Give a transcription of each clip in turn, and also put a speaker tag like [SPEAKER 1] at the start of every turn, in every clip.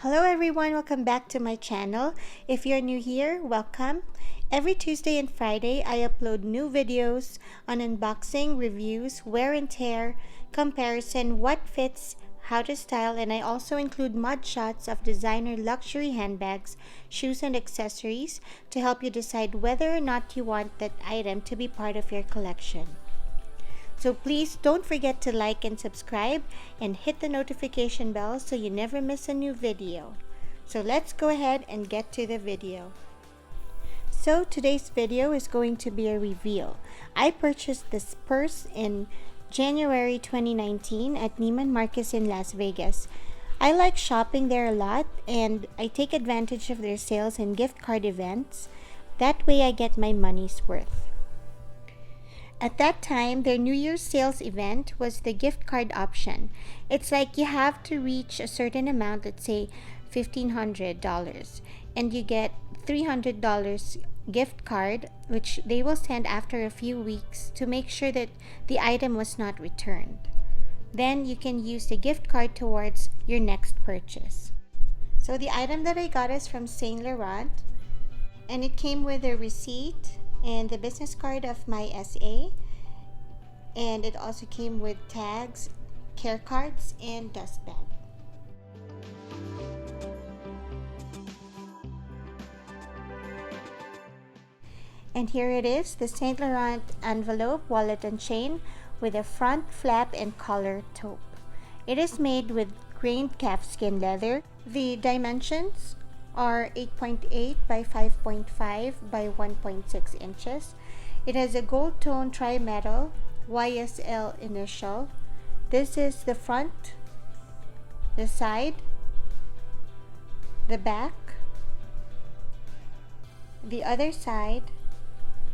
[SPEAKER 1] Hello everyone, welcome back to my channel. If you're new here, welcome. Every Tuesday and Friday, I upload new videos on unboxing, reviews, wear and tear, comparison, what fits, how to style, and I also include mug shots of designer luxury handbags, shoes, and accessories to help you decide whether or not you want that item to be part of your collection. So please don't forget to like and subscribe and hit the notification bell so you never miss a new video. So let's go ahead and get to the video. So today's video is going to be a reveal. I purchased this purse in January 2019 at Neiman Marcus in Las Vegas. I like shopping there a lot and I take advantage of their sales and gift card events. That way I get my money's worth. At that time, their New Year's sales event was the gift card option. It's like you have to reach a certain amount, let's say $1,500, and you get $300 gift card, which they will send after a few weeks to make sure that the item was not returned. Then you can use the gift card towards your next purchase. So the item that I got is from Saint Laurent, and it came with a receipt and the business card of my SA, and it also came with tags, care cards, and dust bag. And here it is, the Saint Laurent envelope, wallet, and chain with a front flap and collar taupe. It is made with grained calfskin leather. The dimensions are 8.8 by 5.5 by 1.6 inches. It has a gold tone tri-metal YSL initial. This is the front, the side, the back, the other side,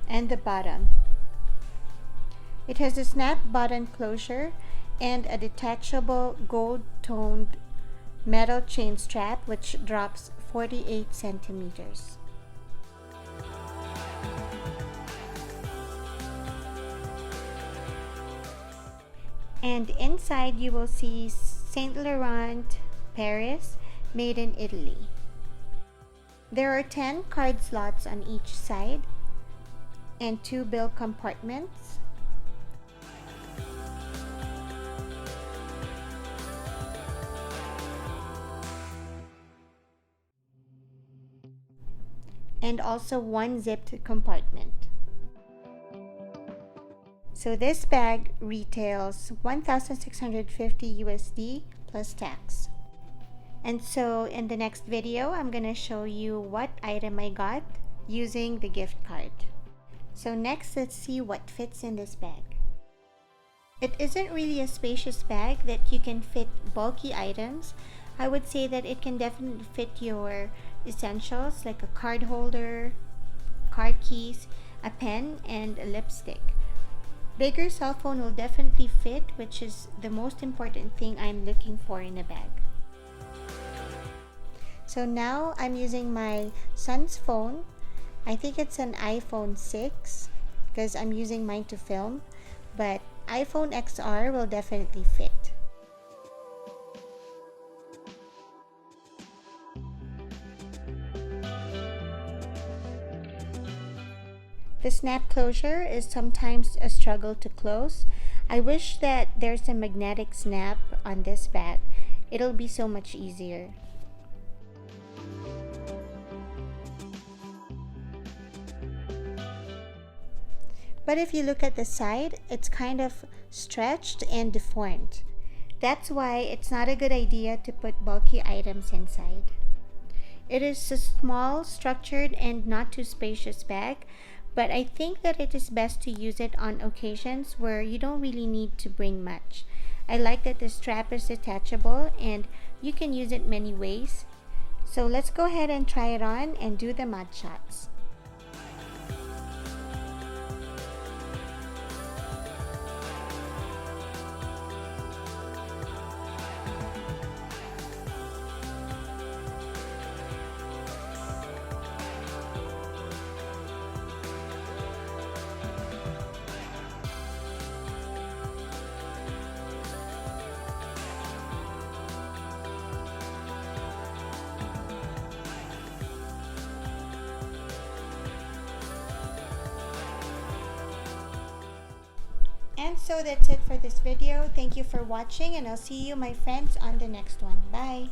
[SPEAKER 1] and the bottom. It has a snap button closure and a detachable gold-toned metal chain strap which drops 48 centimeters. And inside you will see Saint Laurent Paris, made in Italy. There are 10 card slots on each side and 2 bill compartments. And also 1 zipped compartment. So this bag retails 1,650 USD plus tax. And so in the next video, I'm gonna show you what item I got using the gift card. So next, let's see what fits in this bag. It isn't really a spacious bag that you can fit bulky items. I would say that it can definitely fit your essentials like a card holder, car keys, a pen, and a lipstick. Bigger cell phone will definitely fit, which is the most important thing I'm looking for in a bag. So now I'm using my son's phone. I think it's an iPhone 6 because I'm using mine to film, but iPhone XR will definitely fit. The snap closure is sometimes a struggle to close. I wish that there's a magnetic snap on this bag. It'll be so much easier. But if you look at the side, it's kind of stretched and deformed. That's why it's not a good idea to put bulky items inside. It is a small, structured, and not too spacious bag, but I think that it is best to use it on occasions where you don't really need to bring much. I like that the strap is detachable and you can use it many ways. So let's go ahead and try it on and do the mud shots. And so that's it for this video. Thank you for watching, and I'll see you, my friends, on the next one. Bye!